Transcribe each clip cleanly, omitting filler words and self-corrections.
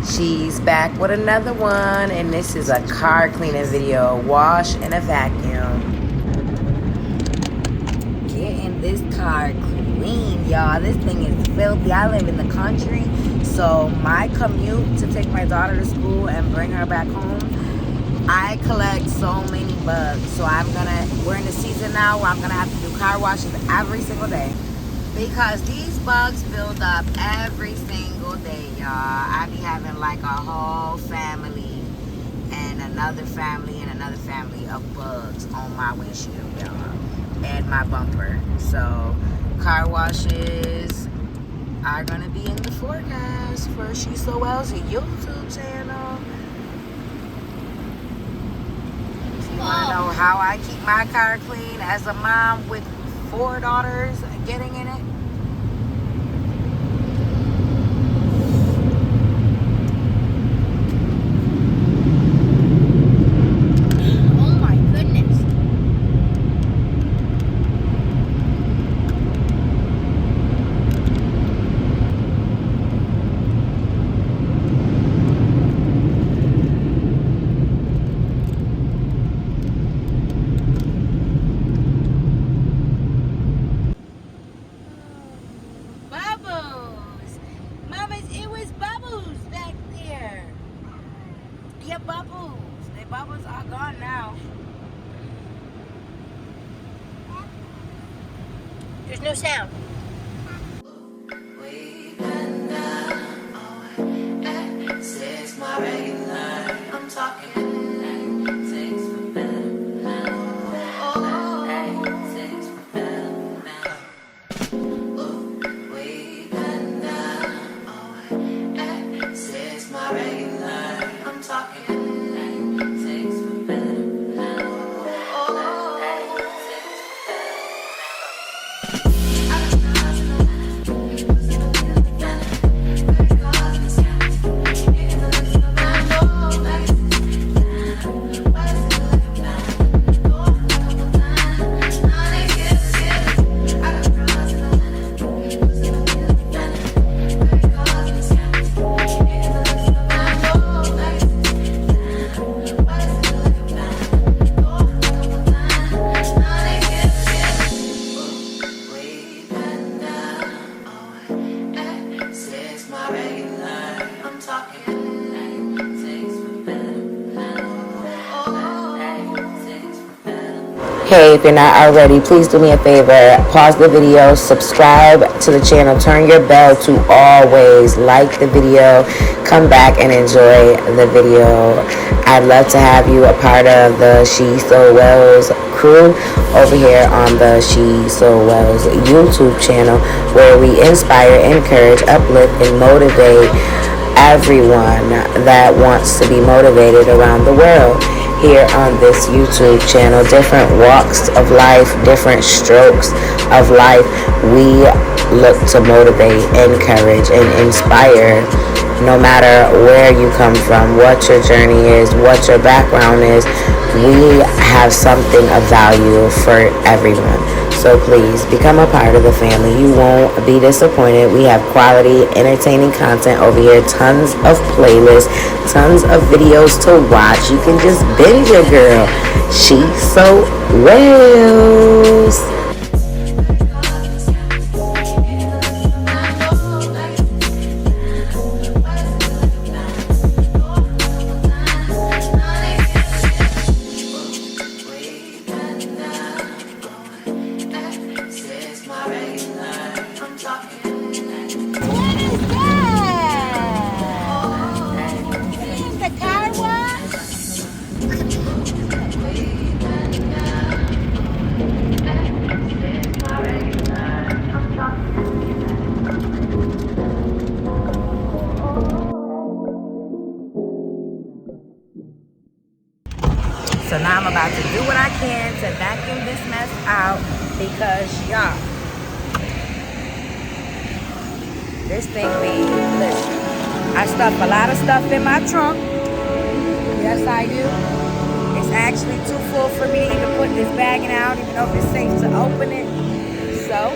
She's back with another one, and this is a car cleaning video. Wash and a vacuum. Getting this car clean, y'all. This thing is filthy. I live in the country, so my commute to take my daughter to school and bring her back home, I collect so many bugs. So we're in the season now where I'm gonna have to do car washes every single day, because these bugs build up every single day, y'all. I be having like a whole family and another family and another family of bugs on my windshield, y'all, and my bumper. So car washes are gonna be in the forecast for She's So Well's YouTube channel. If you wanna know how I keep my car clean as a mom with 4 daughters getting in it, bubbles are gone now. There's no sound. My regular, I'm talking. Hey, if you're not already, please do me a favor. Pause the video, subscribe to the channel, turn your bell to always, like the video, come back and enjoy the video. I'd love to have you a part of the She's So Well's crew over here on the She's So Well's YouTube channel, where we inspire, encourage, uplift, and motivate everyone that wants to be motivated around the world. Here on this YouTube channel, different walks of life, different strokes of life, we look to motivate, encourage, and inspire. No matter where you come from, what your journey is, what your background is, we have something of value for everyone. So please become a part of the family. You won't be disappointed. We have quality, entertaining content over here. Tons of playlists, tons of videos to watch. You can just binge your girl. She's So Wells. So now I'm about to do what I can to vacuum this mess out, because y'all, this thing listen, I stuff a lot of stuff in my trunk. Yes, I do. It's actually too full for me to even put this bagging out, even though it's safe to open it. So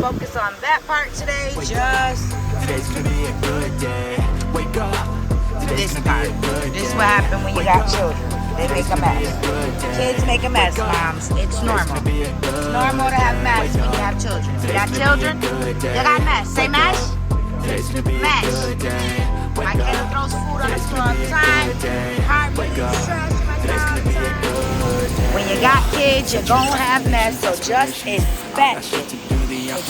focus on that part today. Just today's gonna be a good day. Wake up. This part. This is what happens when you got children. They make a mess. Kids make a mess, moms. It's normal. It's normal to have mess when you have children. If you got children, you got mess. Say mesh? Mesh. My kid throws food on the floor all the time. Hard trash my all the time. When you got kids, you're gonna have mess, so just expect it. Good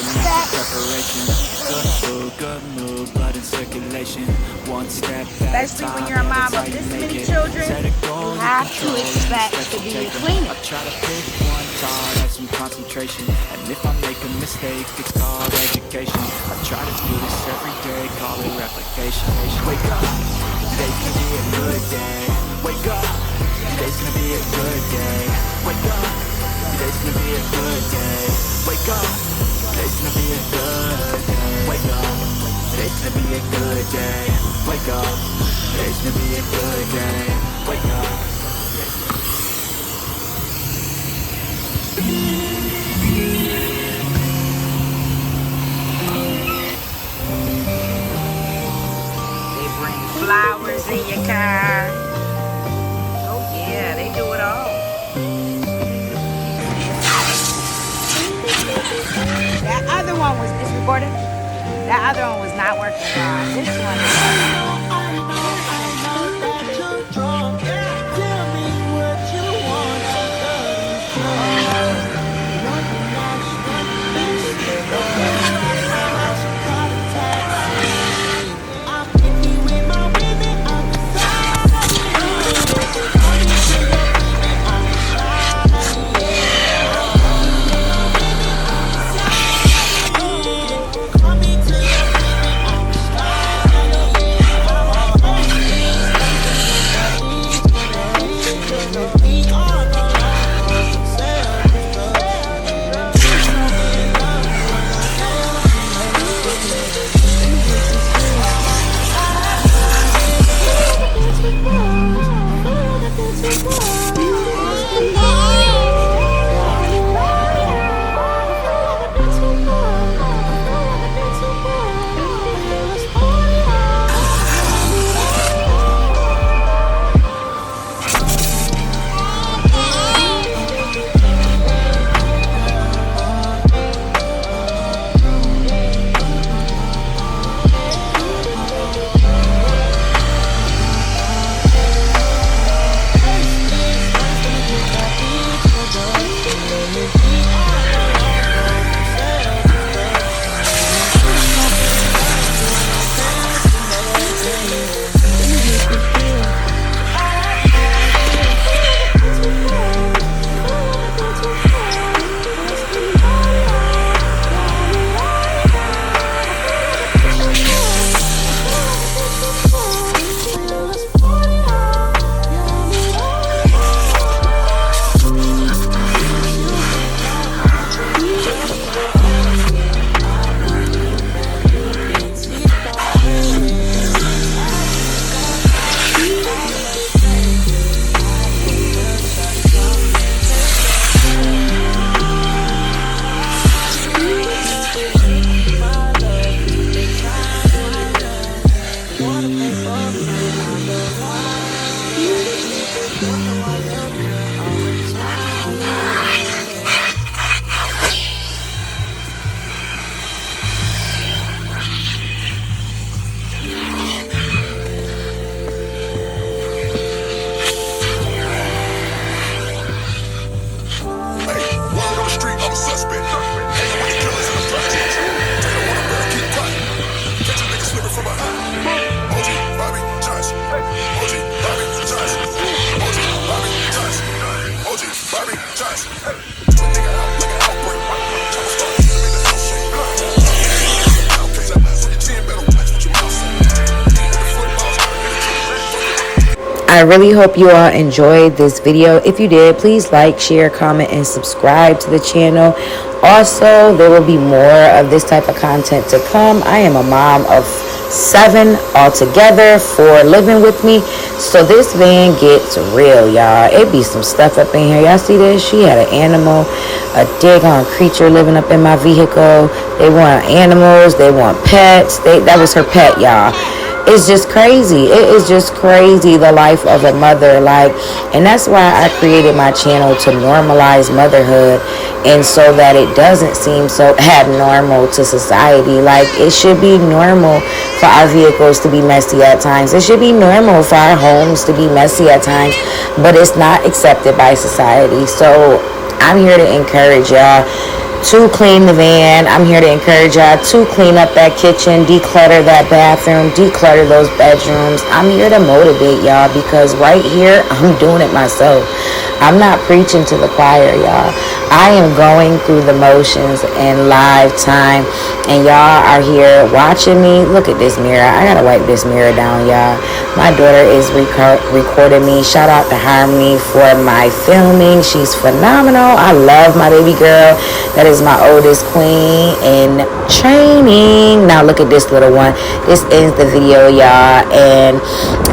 food, good mood, blood in circulation. One step back, especially when you're a mom of this many children, you have to expect to be cleaner. I try to pick one tart, have some concentration, and if I make a mistake, it's called education. I try to do this every day, call it replication. Wake up, today's gonna be a good day. Wake up, today's gonna be a good day. Wake up, today's gonna be a good day. Wake up, today's gonna be a good day. Wake up, today's gonna be a good day. Wake up, today's gonna be a good day. Wake up. They bring flowers in your car. Oh yeah, they do it all. That other one was recorded. That other one was not working. This one is working. I really hope you all enjoyed this video. If you did, please like, share, comment, and subscribe to the channel. Also, there will be more of this type of content to come. I am a mom of 7 altogether, 4 living with me. So this van gets real, y'all. It be some stuff up in here. Y'all see this? She had an animal, a daggone creature living up in my vehicle. They want animals, they want pets. That was her pet, y'all. It's just crazy. It is just crazy, the life of a mother. And that's why I created my channel, to normalize motherhood, and so that it doesn't seem so abnormal to society. It should be normal for our vehicles to be messy at times. It should be normal for our homes to be messy at times, but it's not accepted by society. So I'm here to encourage y'all to clean the van. I'm here to encourage y'all to clean up that kitchen, declutter that bathroom, declutter those bedrooms. I'm here to motivate y'all, because right here, I'm doing it myself. I'm not preaching to the choir, y'all. I am going through the motions in live time, and y'all are here watching me. Look at this mirror. I gotta wipe this mirror down, y'all. My daughter is recording me. Shout out to Harmony for my filming. She's phenomenal. I love my baby girl. That is my oldest queen in training. Now look at this little one. This is the video, y'all, and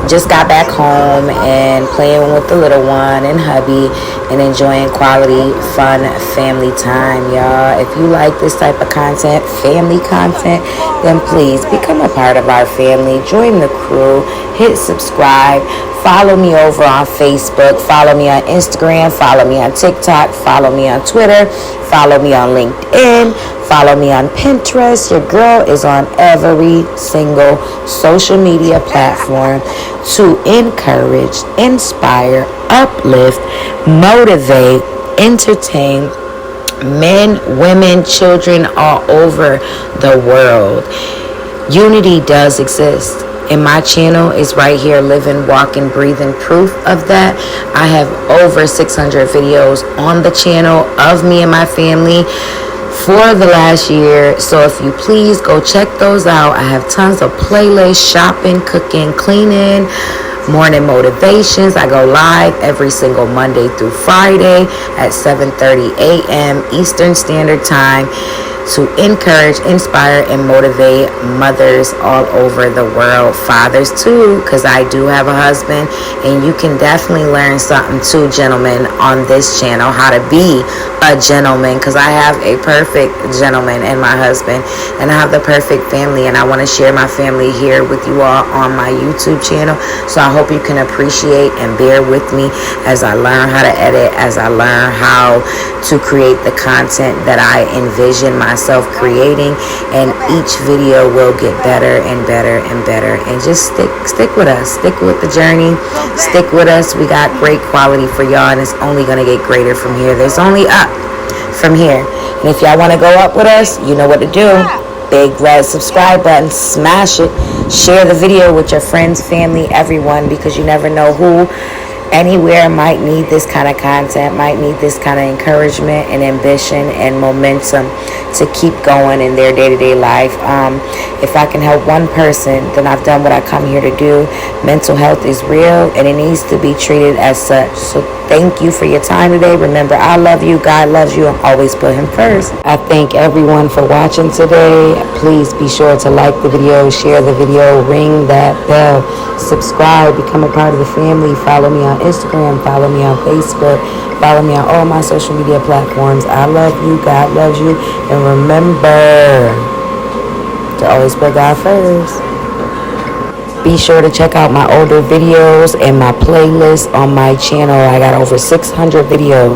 just got back home and playing with the little one and hubby and enjoying quality, fun family time, y'all. If you like this type of content, family content, then please become a part of our family. Join the crew. Hit subscribe. Follow me over on Facebook. Follow me on Instagram. Follow me on TikTok. Follow me on Twitter. Follow me on LinkedIn. Follow me on Pinterest. Your girl is on every single social media platform to encourage, inspire, uplift, motivate, entertain men, women, children all over the world. Unity does exist. And my channel is right here, living, walking, breathing proof of that. I have over 600 videos on the channel of me and my family for the last year. So if you please go check those out. I have tons of playlists, shopping, cooking, cleaning, morning motivations. I go live every single Monday through Friday at 7:30 a.m. Eastern Standard Time to encourage, inspire, and motivate mothers all over the world. Fathers too, because I do have a husband, and you can definitely learn something too, gentlemen, on this channel, how to be a gentleman, because I have a perfect gentleman and my husband, and I have the perfect family, and I want to share my family here with you all on my YouTube channel. So I hope you can appreciate and bear with me as I learn how to edit, as I learn how to create the content that I envision myself creating, and each video will get better and better and better. And just stick with us, stick with the journey, stick with us. We got great quality for y'all, and it's only gonna get greater from here. There's only up from here. And if y'all want to go up with us, you know what to do. Big red subscribe button, smash it, share the video with your friends, family, everyone, because you never know who anywhere might need this kind of content, might need this kind of encouragement and ambition and momentum to keep going in their day-to-day life. If I can help one person, then I've done what I come here to do. Mental health is real, and it needs to be treated as such. So thank you for your time today. Remember, I love you, God loves you, and always put him first. I thank everyone for watching today. Please be sure to like the video, share the video, ring that bell, subscribe, become a part of the family. Follow me on Instagram, follow me on Facebook, follow me on all my social media platforms. I love you, God loves you, and remember to always put God first. Be sure to check out my older videos and my playlist on my channel. I got over 600 videos.